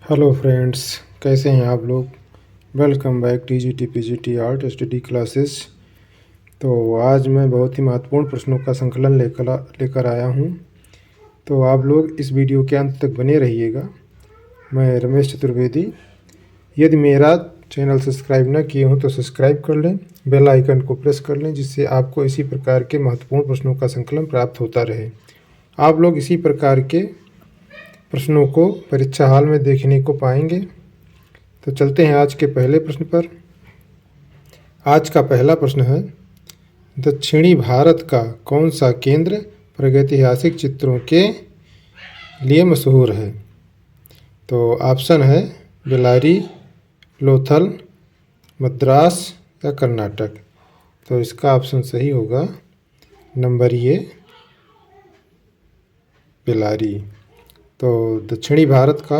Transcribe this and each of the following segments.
Hello friends, कैसे हैं आप लोग। Welcome back TGT PGT art study classes. तो आज मैं बहुत ही महत्वपूर्ण प्रश्नों का संकलन लेकर आया हूं। तो आप लोग इस वीडियो के अंत तक बने रहिएगा। मैं रमेश चतुर्वेदी। यदि मेरा चैनल सब्सक्राइब न किए हों तो सब्सक्राइब कर लें, बेल आइकन को प्रेस कर लें, जिससे आपको इसी प्रकार के महत्वपूर्ण प्रश्नों का संकलन प्राप्त होता रहे। आप लोग इसी प्रकार के प्रश्नों को परीक्षा हाल में देखने को पाएंगे। तो चलते हैं आज के पहले प्रश्न पर। आज का पहला प्रश्न है, दक्षिणी भारत का कौन सा केंद्र प्रागैतिहासिक चित्रों के लिए मशहूर है। तो ऑप्शन है बेल्लारी, लोथल, मद्रास या कर्नाटक। तो इसका ऑप्शन सही होगा नंबर ए, बेल्लारी। तो दक्षिणी भारत का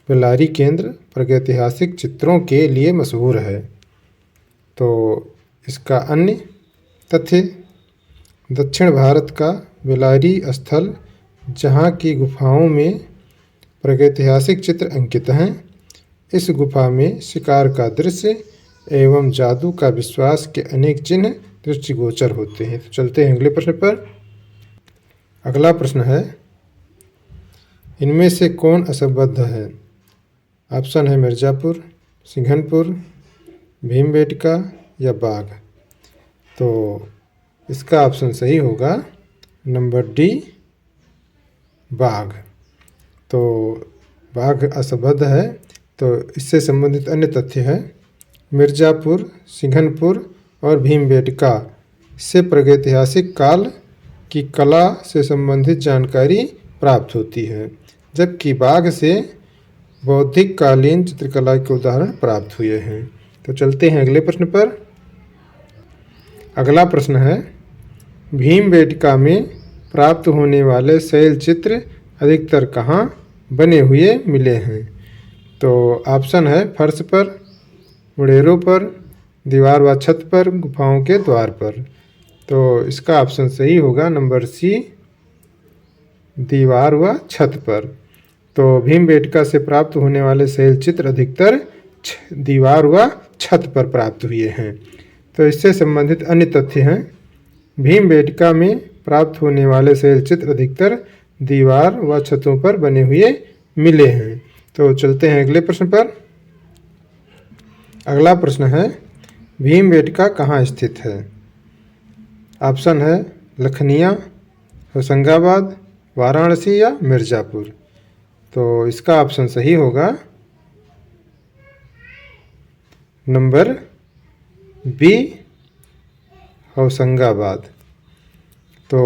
बेल्लारी केंद्र प्रागैतिहासिक चित्रों के लिए मशहूर है। तो इसका अन्य तथ्य, दक्षिण भारत का बेल्लारी स्थल जहाँ की गुफाओं में प्रागैतिहासिक चित्र अंकित हैं। इस गुफा में शिकार का दृश्य एवं जादू का विश्वास के अनेक चिन्ह दृष्टिगोचर होते हैं। तो चलते हैं अगले प्रश्न पर। अगला प्रश्न है, इनमें से कौन असंबद्ध है। ऑप्शन है मिर्ज़ापुर, सिंघनपुर, भीमबेटका या बाघ। तो इसका ऑप्शन सही होगा नंबर डी, बाघ। तो बाघ असंबद्ध है। तो इससे संबंधित अन्य तथ्य है, मिर्ज़ापुर, सिंघनपुर और भीमबेटका से प्रागैतिहासिक काल की कला से संबंधित जानकारी प्राप्त होती है, जबकि बाघ से बौद्धिक कालीन चित्रकला के उदाहरण प्राप्त हुए हैं। तो चलते हैं अगले प्रश्न पर। अगला प्रश्न है, भीमबेटका में प्राप्त होने वाले शैल चित्र अधिकतर कहाँ बने हुए मिले हैं। तो ऑप्शन है फर्श पर, मुडेरों पर, दीवार व छत पर, गुफाओं के द्वार पर। तो इसका ऑप्शन सही होगा नंबर सी, दीवार व छत पर। तो भीमबेटका से प्राप्त होने वाले शैल चित्र अधिकतर दीवार व छत पर प्राप्त हुए हैं। तो इससे संबंधित अन्य तथ्य हैं, भीमबेटका में प्राप्त होने वाले शैल चित्र अधिकतर दीवार व छतों पर बने हुए मिले हैं। तो चलते हैं अगले प्रश्न पर। अगला प्रश्न है, भीमबेटका कहाँ स्थित है। ऑप्शन है लखनिया, होशंगाबाद, वाराणसी या मिर्ज़ापुर। तो इसका ऑप्शन सही होगा नंबर बी, होशंगाबाद। तो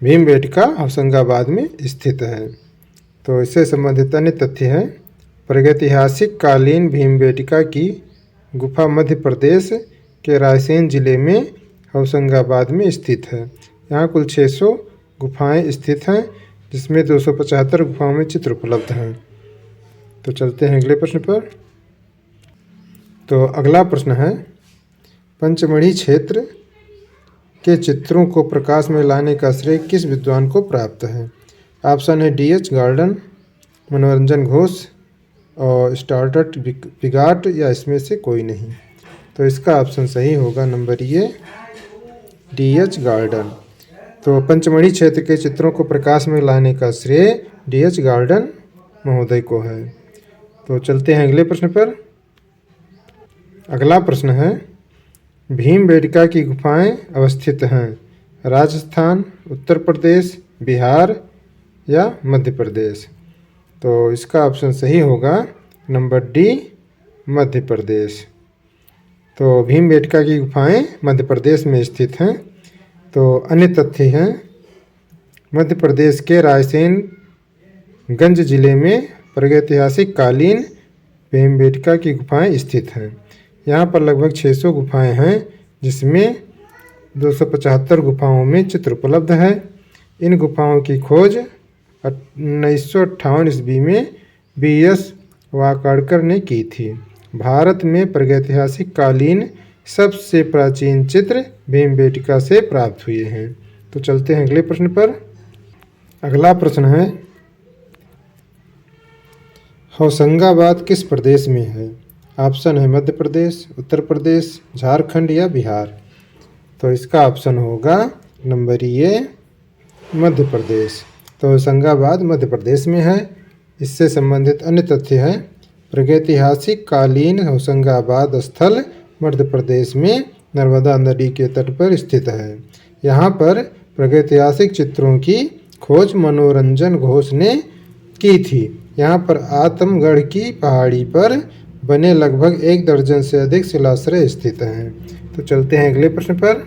भीमबेटका होशंगाबाद में स्थित है। तो इससे संबंधित अन्य तथ्य हैं, प्रागैतिहासिक कालीन भीमबेटका की गुफा मध्य प्रदेश के रायसेन जिले में होशंगाबाद में स्थित है। यहाँ कुल 600 गुफाएं स्थित हैं, जिसमें 275 गुफाओं में चित्र उपलब्ध हैं। तो चलते हैं अगले प्रश्न पर। तो अगला प्रश्न है, पंचमढ़ी क्षेत्र के चित्रों को प्रकाश में लाने का श्रेय किस विद्वान को प्राप्त है। ऑप्शन है डी.एच. गार्डन, मनोरंजन घोष और स्टार्टट बिगाट या इसमें से कोई नहीं। तो इसका ऑप्शन सही होगा नंबर ए, डी.एच. गार्डन। तो पंचमढ़ी क्षेत्र के चित्रों को प्रकाश में लाने का श्रेय डी.एच. गार्डन महोदय को है। तो चलते हैं अगले प्रश्न पर। अगला प्रश्न है, भीमबेटका की गुफाएं अवस्थित हैं राजस्थान, उत्तर प्रदेश, बिहार या मध्य प्रदेश। तो इसका ऑप्शन सही होगा नंबर डी, मध्य प्रदेश। तो भीमबेटका की गुफाएं मध्य प्रदेश में स्थित हैं। तो अन्य तथ्य हैं, मध्य प्रदेश के रायसेन गंज जिले में प्रागैतिहासिक कालीन भीमबेटका की गुफाएं स्थित हैं। यहाँ पर लगभग 600 गुफाएं हैं, जिसमें 275 गुफाओं में चित्र उपलब्ध है। इन गुफाओं की खोज 1958 ईस्वी में बी.एस. वाकाड़कर ने की थी। भारत में प्रागैतिहासिक कालीन सबसे प्राचीन चित्र भीमबेटका से प्राप्त हुए हैं। तो चलते हैं अगले प्रश्न पर। अगला प्रश्न है, होशंगाबाद किस प्रदेश में है? ऑप्शन है मध्य प्रदेश, उत्तर प्रदेश, झारखंड या बिहार। तो इसका ऑप्शन होगा नंबर ए मध्य प्रदेश। तो होशंगाबाद मध्य प्रदेश में है। इससे संबंधित अन्य तथ्य हैं। प्रागैतिहासिक कालीन होशंगाबाद स्थल मध्य प्रदेश में नर्मदा नदी के तट पर स्थित है। यहाँ पर प्रागैतिहासिक चित्रों की खोज मनोरंजन घोष ने की थी। यहाँ पर आतमगढ़ की पहाड़ी पर बने लगभग 1 दर्जन से अधिक शिलाश्रय स्थित हैं। तो चलते हैं अगले प्रश्न पर।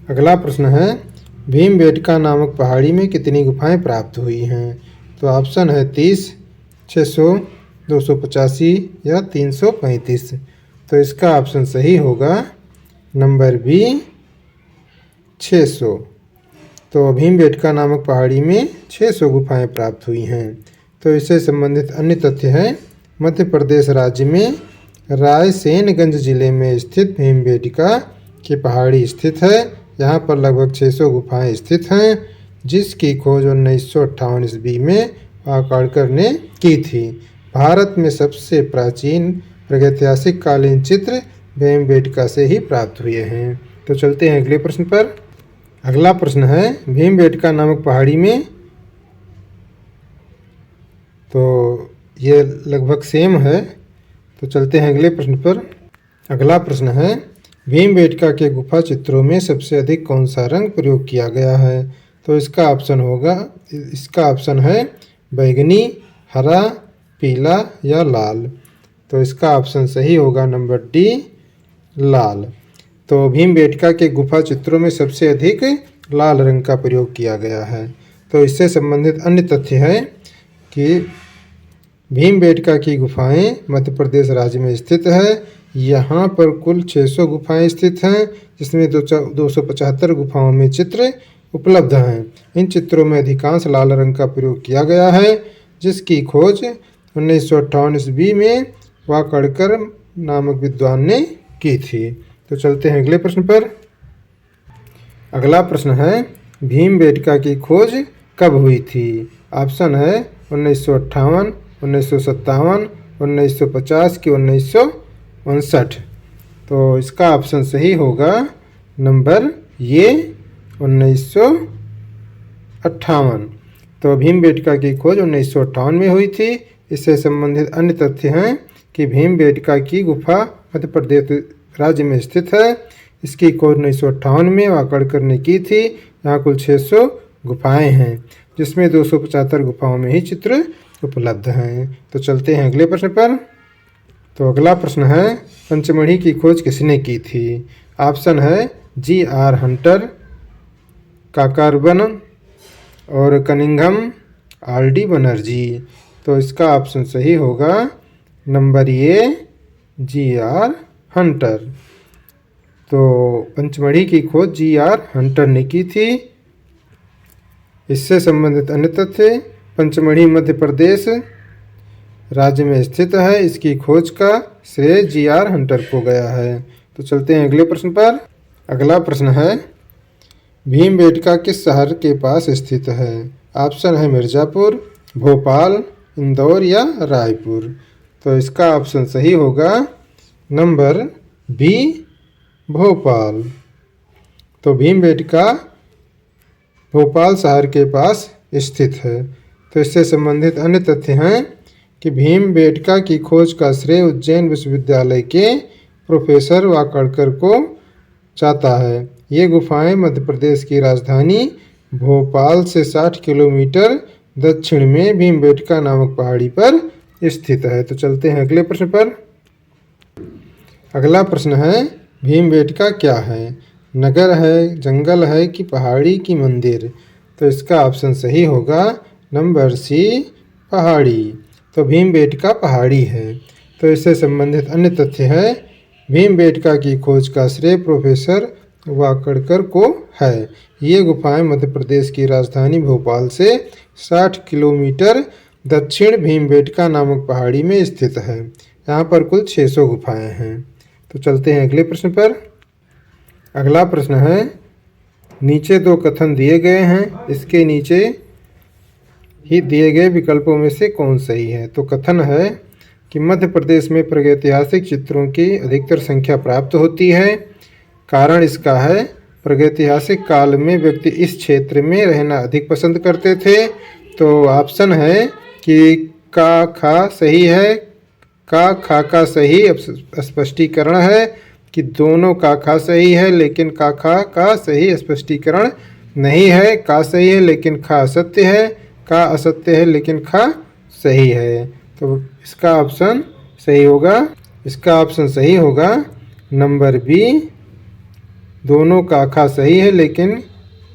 अगला प्रश्न है भीमबेटका नामक पहाड़ी में कितनी गुफाएं प्राप्त हुई हैं? तो ऑप्शन है 30, 600, 285 या 335। तो इसका ऑप्शन सही होगा नंबर बी 600। तो भीमबेटका नामक पहाड़ी में 600 गुफाएं प्राप्त हुई हैं। तो इससे संबंधित अन्य तथ्य हैं। मध्य प्रदेश राज्य में रायसेनगंज जिले में स्थित भीमबेटका की पहाड़ी स्थित है। यहाँ पर लगभग 600 गुफाएं स्थित हैं, जिसकी खोज 1958 ईस्वी में वाकाड़कर ने की थी। भारत में सबसे प्राचीन प्रागैतिहासिक कालीन चित्र भीमबेटका से ही प्राप्त हुए हैं। तो चलते हैं अगले प्रश्न पर। अगला प्रश्न है भीमबेटका नामक पहाड़ी में, तो ये लगभग सेम है। तो चलते हैं अगले प्रश्न पर। अगला प्रश्न है भीमबेटका के गुफा चित्रों में सबसे अधिक कौन सा रंग प्रयोग किया गया है? तो इसका ऑप्शन है बैंगनी, हरा, पीला या लाल। तो इसका ऑप्शन सही होगा नंबर डी लाल। तो भीमबेटका के गुफा चित्रों में सबसे अधिक लाल रंग का प्रयोग किया गया है। तो इससे संबंधित अन्य तथ्य है कि भीमबेटका की गुफाएं मध्य प्रदेश राज्य में स्थित है। यहाँ पर कुल 600 गुफाएं स्थित हैं, जिसमें 275 गुफाओं में चित्र उपलब्ध हैं। इन चित्रों में अधिकांश लाल रंग का प्रयोग किया गया है, जिसकी खोज 1958 ईस्वी में वाकाड़कर नामक विद्वान ने की थी। तो चलते हैं अगले प्रश्न पर। अगला प्रश्न है भीमबेटका की खोज कब हुई थी? ऑप्शन है 1958, 1957, 1950 की 1959। तो इसका ऑप्शन सही होगा नंबर ये 1958। तो भीमबेटका की खोज 1958 में हुई थी। इससे संबंधित अन्य तथ्य हैं कि भीमबेटका की गुफा मध्य प्रदेश राज्य में स्थित है। इसकी खोज 1958 में वाकाड़कर ने की थी। यहाँ कुल 600 गुफाएं हैं, जिसमें 275 गुफाओं में ही चित्र उपलब्ध हैं। तो चलते हैं अगले प्रश्न पर। तो अगला प्रश्न है पंचमढ़ी की खोज किसने की थी? ऑप्शन है G.R. हंटर, काकारबन और कनिंघम, R.D. बनर्जी। तो इसका ऑप्शन सही होगा नंबर ए G.R. हंटर। तो पंचमढ़ी की खोज G.R. हंटर ने की थी। इससे संबंधित अन्य तथ्य पंचमढ़ी मध्य प्रदेश राज्य में स्थित है। इसकी खोज का श्रेय G.R. हंटर को गया है। तो चलते हैं अगले प्रश्न पर। अगला प्रश्न है भीमबेटका किस शहर के पास स्थित है? ऑप्शन है मिर्ज़ापुर, भोपाल, इंदौर या रायपुर। तो इसका ऑप्शन सही होगा नंबर बी भोपाल। तो भीमबेटका भोपाल शहर के पास स्थित है। तो इससे संबंधित अन्य तथ्य हैं कि भीमबेटका की खोज का श्रेय उज्जैन विश्वविद्यालय के प्रोफेसर वाकाड़कर को जाता है। ये गुफाएं मध्य प्रदेश की राजधानी भोपाल से 60 किलोमीटर दक्षिण में भीमबेटका नामक पहाड़ी पर स्थित है। तो चलते हैं अगले प्रश्न पर। अगला प्रश्न है भीमबेटका क्या है? नगर है, जंगल है कि पहाड़ी की मंदिर? तो इसका ऑप्शन सही होगा नंबर सी पहाड़ी। तो भीमबेटका पहाड़ी है। तो इससे संबंधित अन्य तथ्य है भीमबेटका की खोज का श्रेय प्रोफेसर वाकाड़कर को है। ये गुफाएं मध्य प्रदेश की राजधानी भोपाल से 60 किलोमीटर दक्षिण भीमबेटका नामक पहाड़ी में स्थित है। यहाँ पर कुल 600 गुफाएं हैं। तो चलते हैं अगले प्रश्न पर। अगला प्रश्न है नीचे 2 कथन दिए गए हैं। इसके नीचे ही दिए गए विकल्पों में से कौन सही है। तो कथन है कि मध्य प्रदेश में प्रागैतिहासिक चित्रों की अधिकतर संख्या प्राप्त होती है। कारण इसका है प्रागैतिहासिक काल में व्यक्ति इस क्षेत्र में रहना अधिक पसंद करते थे। तो ऑप्शन है कि का खा सही है। का खा का सही स्पष्टीकरण है कि दोनों का खा सही है लेकिन का खा का सही स्पष्टीकरण नहीं है। का सही है लेकिन खा असत्य है। का असत्य है लेकिन खा सही है। तो इसका ऑप्शन सही होगा, इसका ऑप्शन सही होगा नंबर बी, दोनों का खा सही है लेकिन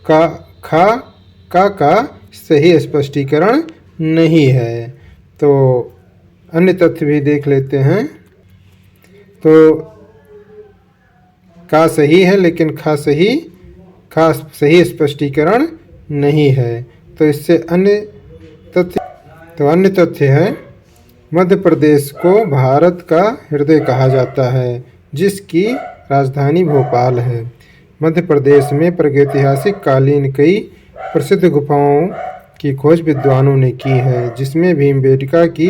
का खा का सही स्पष्टीकरण नहीं है। तो अन्य तथ्य भी देख लेते हैं। तो का सही है लेकिन खा सही स्पष्टीकरण नहीं है। तो इससे अन्य तथ्य है मध्य प्रदेश को भारत का हृदय कहा जाता है जिसकी राजधानी भोपाल है। मध्य प्रदेश में प्रागैतिहासिक कालीन कई प्रसिद्ध गुफाओं की खोज विद्वानों ने की है जिसमें भीमबेटका की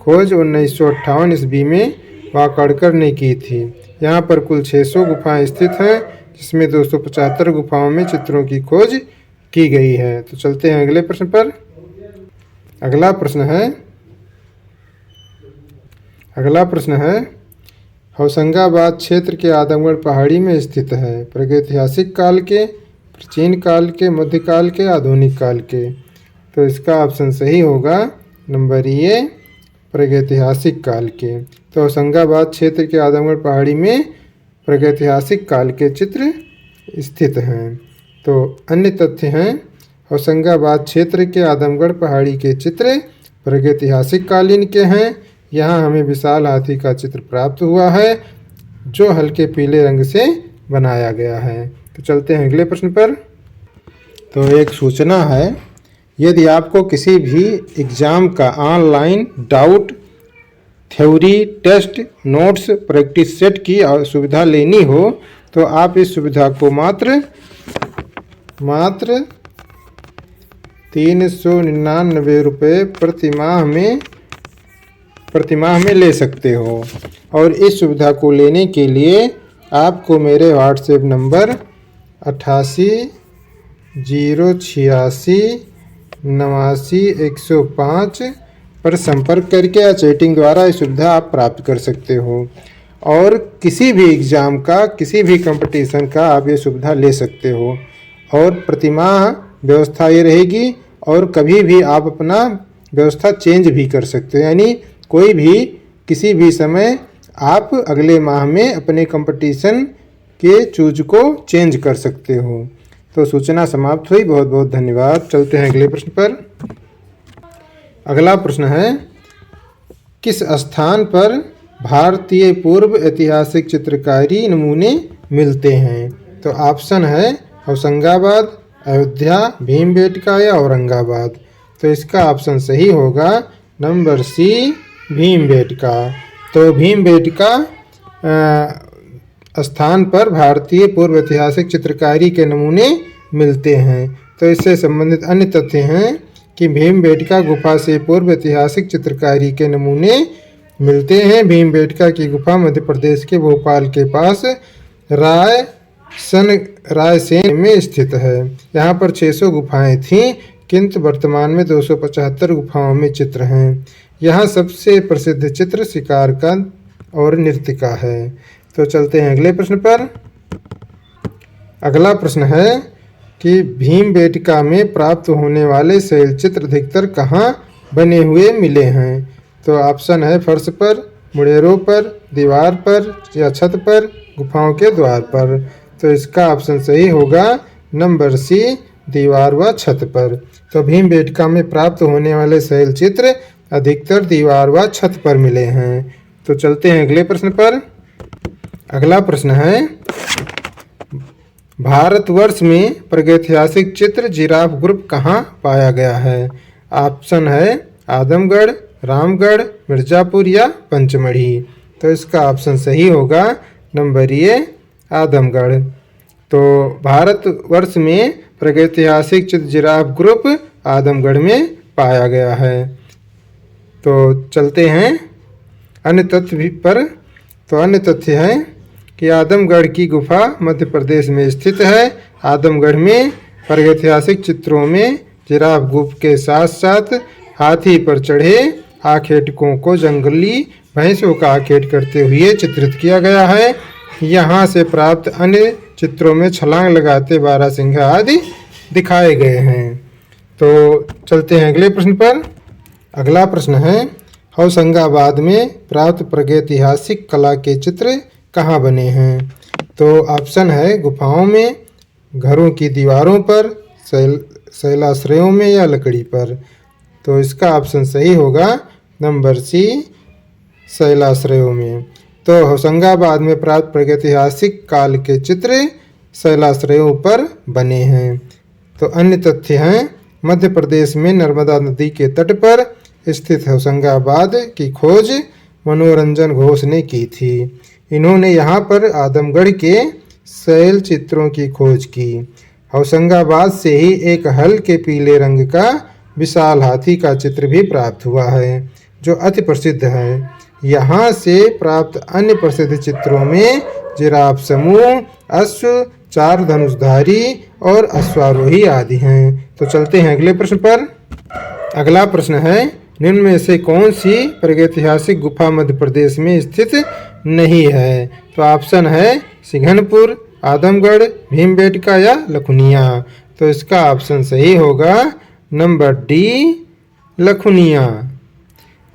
खोज 1958 ईस्वी में वाकड़कर ने की थी। यहाँ पर कुल 600 गुफाएं स्थित हैं जिसमें 275 गुफाओं में चित्रों की खोज की गई है। तो चलते हैं अगले प्रश्न पर। अगला प्रश्न है होशंगाबाद क्षेत्र के आदमगढ़ पहाड़ी में स्थित है। प्रागैतिहासिक काल के, प्राचीन काल के, मध्यकाल के, आधुनिक काल के। तो इसका ऑप्शन सही होगा नंबर ए, प्रागैतिहासिक काल के। तो होशंगाबाद क्षेत्र के आदमगढ़ पहाड़ी में प्रागैतिहासिक काल के चित्र स्थित हैं। तो अन्य तथ्य हैं होशंगाबाद क्षेत्र के आदमगढ़ पहाड़ी के चित्र प्रागैतिहासिक कालीन के हैं। यहाँ हमें विशाल हाथी का चित्र प्राप्त हुआ है जो हल्के पीले रंग से बनाया गया है। तो चलते हैं अगले प्रश्न पर। तो एक सूचना है, यदि आपको किसी भी एग्ज़ाम का online doubt, theory, test, notes, practice set की सुविधा लेनी हो तो आप इस सुविधा को मात्र 399 रुपये प्रतिमाह में ले सकते हो। और इस सुविधा को लेने के लिए आपको मेरे व्हाट्सएप नंबर 88 086 89 105 पर संपर्क करके या चैटिंग द्वारा इस सुविधा आप प्राप्त कर सकते हो। और किसी भी एग्ज़ाम का, किसी भी कंपटीशन का आप ये सुविधा ले सकते हो। और प्रतिमाह व्यवस्था ये रहेगी और कभी भी आप अपना व्यवस्था चेंज भी कर सकते हो, यानी कोई भी किसी भी समय आप अगले माह में अपने कंपटीशन के चूज को चेंज कर सकते हो। तो सूचना समाप्त हुई। बहुत बहुत धन्यवाद। चलते हैं अगले प्रश्न पर। अगला प्रश्न है, किस स्थान पर भारतीय पूर्व ऐतिहासिक चित्रकारी नमूने मिलते हैं। तो ऑप्शन है होशंगाबाद, अयोध्या, भीमबेटका या औरंगाबाद। तो इसका ऑप्शन सही होगा नंबर सी, भीमबेटका। तो भीमबेटका स्थान पर भारतीय पूर्व ऐतिहासिक चित्रकारी के नमूने मिलते हैं। तो इससे संबंधित अन्य तथ्य हैं कि भीमबेटका गुफा से पूर्व ऐतिहासिक चित्रकारी के नमूने मिलते हैं। भीमबेटका की गुफा मध्य प्रदेश के भोपाल के पास रायसेन में स्थित है। यहाँ पर 600 गुफाएं थीं किंतु वर्तमान में 275 गुफाओं में चित्र हैं। यहाँ सबसे प्रसिद्ध चित्र शिकार का और नृत्य का है। तो चलते हैं अगले प्रश्न पर। अगला प्रश्न है कि भीमबेटका में प्राप्त होने वाले शैलचित्र अधिकतर कहाँ बने हुए मिले हैं। तो ऑप्शन है फर्श पर, मुड़ेरों पर, दीवार पर या छत पर, गुफाओं के द्वार पर। तो इसका ऑप्शन सही होगा नंबर सी, दीवार व छत पर। तो भीमबेटका में प्राप्त होने वाले शैलचित्र अधिकतर दीवार व छत पर मिले हैं। तो चलते हैं अगले प्रश्न पर। अगला प्रश्न है, भारतवर्ष में प्रागैतिहासिक चित्र जिराफ ग्रुप कहाँ पाया गया है। ऑप्शन है आदमगढ़, रामगढ़, मिर्ज़ापुर या पंचमढ़ी। तो इसका ऑप्शन सही होगा नंबर ए, आदमगढ़। तो भारतवर्ष में प्रागैतिहासिक चित्र जिराफ ग्रुप आदमगढ़ में पाया गया है। तो चलते हैं अन्य तथ्य पर। तो अन्य तथ्य है कि आदमगढ़ की गुफा मध्य प्रदेश में स्थित है। आदमगढ़ में प्रागैतिहासिक चित्रों में जिराफ गुफ के साथ साथ हाथी पर चढ़े आखेटकों को जंगली भैंसों का आखेट करते हुए चित्रित किया गया है। यहाँ से प्राप्त अन्य चित्रों में छलांग लगाते बारहसिंघा आदि दिखाए गए हैं। तो चलते हैं अगले प्रश्न पर। अगला प्रश्न है होशंगाबाद में प्राप्त प्रागैतिहासिक कला के चित्र कहाँ बने हैं? तो ऑप्शन है गुफाओं में, घरों की दीवारों पर, शैलाश्रयों में या लकड़ी पर। तो इसका ऑप्शन सही होगा नंबर सी, शैलाश्रयों में। तो होशंगाबाद में प्राप्त प्रागैतिहासिक काल के चित्र शैलाश्रयों पर बने हैं। तो अन्य तथ्य हैं मध्य प्रदेश में नर्मदा नदी के तट पर स्थित होशंगाबाद की खोज मनोरंजन घोष ने की थी। इन्होंने यहाँ पर आदमगढ़ के शैल चित्रों की खोज की। होशंगाबाद से ही एक हल्के पीले रंग का विशाल हाथी का चित्र भी प्राप्त हुआ है जो अति प्रसिद्ध है। यहाँ से प्राप्त अन्य प्रसिद्ध चित्रों में जिराफ समूह, अश्व, चार धनुषधारी और अश्वारोही आदि हैं। तो चलते हैं अगले प्रश्न पर। अगला प्रश्न है निम्न में से कौन सी प्रागैतिहासिक गुफा मध्य प्रदेश में स्थित नहीं है? तो ऑप्शन है सिंघनपुर, आदमगढ़, भीमबेटका या लखुनिया। तो इसका ऑप्शन सही होगा नंबर डी, लखुनिया।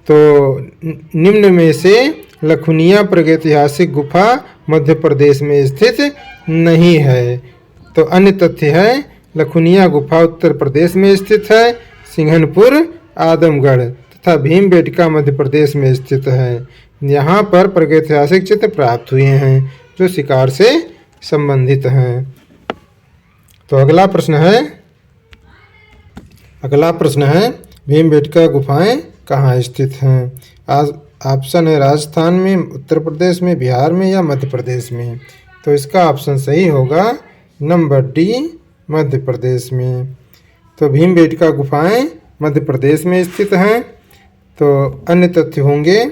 तो निम्न में से लखुनिया प्रागैतिहासिक गुफा मध्य प्रदेश में स्थित नहीं है। तो अन्य तथ्य है लखुनिया गुफा उत्तर प्रदेश में स्थित है, सिंघनपुर आदमगढ़ तथा भीमबेटका मध्य प्रदेश में स्थित है। यहाँ पर प्रागैतिहासिक चित्र प्राप्त हुए हैं जो शिकार से संबंधित हैं। तो अगला प्रश्न है भीमबेटका गुफाएं कहाँ स्थित हैं? ऑप्शन है राजस्थान में, उत्तर प्रदेश में, बिहार में या मध्य प्रदेश में। तो इसका ऑप्शन सही होगा नंबर डी, मध्य प्रदेश में। तो भीमबेटका गुफाएं मध्य प्रदेश में स्थित हैं। तो अन्य तथ्य होंगे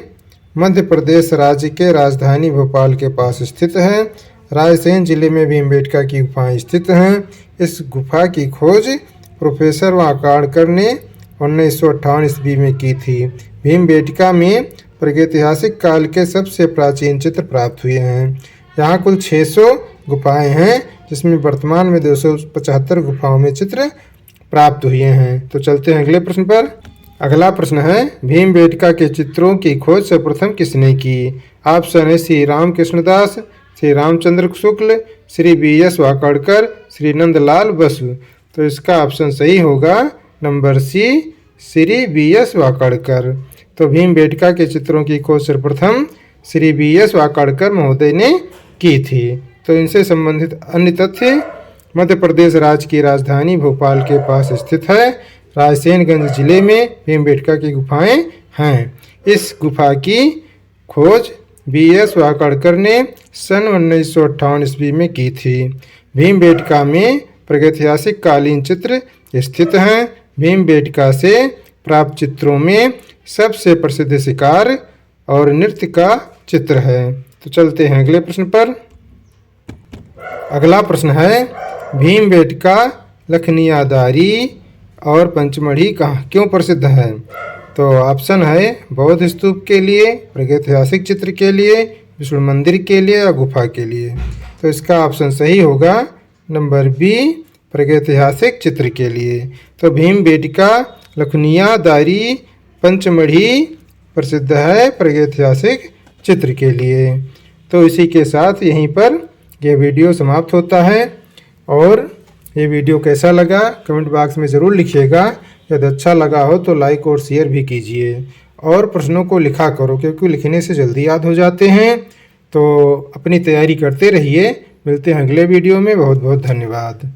मध्य प्रदेश राज्य के राजधानी भोपाल के पास स्थित है। रायसेन जिले में भीमबेटका की गुफाएं स्थित हैं। इस गुफा की खोज प्रोफेसर वाकाड़कर ने 1958 ईस्वी में की थी। भीमबेटका में प्रागैतिहासिक काल के सबसे प्राचीन चित्र प्राप्त हुए हैं। यहाँ कुल 600 गुफाएं हैं जिसमें वर्तमान में 275 गुफाओं में चित्र प्राप्त हुए हैं। तो चलते हैं अगले प्रश्न पर। अगला प्रश्न है भीमबेटका के चित्रों की खोज सर्वप्रथम किसने की? ऑप्शन है श्री रामकृष्णदास, श्री रामचंद्र शुक्ल, श्री बी.एस. वाकाड़कर, श्री नंदलाल बसु। तो इसका ऑप्शन सही होगा नंबर सी, श्री बी.एस. वाकाड़कर। तो भीमबेटका के चित्रों की खोज सर्वप्रथम श्री बी.एस. वाकाड़कर महोदय ने की थी। तो इनसे संबंधित अन्य तथ्य मध्य प्रदेश राज्य की राजधानी भोपाल के पास स्थित है। रायसेनगंज जिले में भीमबेटका की गुफाएं हैं। इस गुफा की खोज बी.एस. वाकाड़कर ने सन 1958 ईस्वी में की थी। भीमबेटका में प्रागैतिहासिक कालीन चित्र स्थित हैं। भीमबेटका से प्राप्त चित्रों में सबसे प्रसिद्ध शिकार और नृत्य का चित्र है। तो चलते हैं अगले प्रश्न पर। अगला प्रश्न है भीमबेटका, लखनियादारी और पंचमढ़ी कहाँ क्यों प्रसिद्ध है? तो ऑप्शन है बौद्ध स्तूप के लिए, प्रागैतिहासिक चित्र के लिए, विष्णु मंदिर के लिए या गुफा के लिए। तो इसका ऑप्शन सही होगा नंबर बी, प्रागैतिहासिक चित्र के लिए। तो भीमबेटका, लखनियादारी, पंचमढ़ी प्रसिद्ध है प्रागैतिहासिक चित्र के लिए। तो इसी के साथ यहीं पर यह वीडियो समाप्त होता है। और ये वीडियो कैसा लगा कमेंट बॉक्स में ज़रूर लिखिएगा। यदि अच्छा लगा हो तो लाइक और शेयर भी कीजिए और प्रश्नों को लिखा करो क्योंकि लिखने से जल्दी याद हो जाते हैं। तो अपनी तैयारी करते रहिए। मिलते हैं अगले वीडियो में। बहुत बहुत धन्यवाद।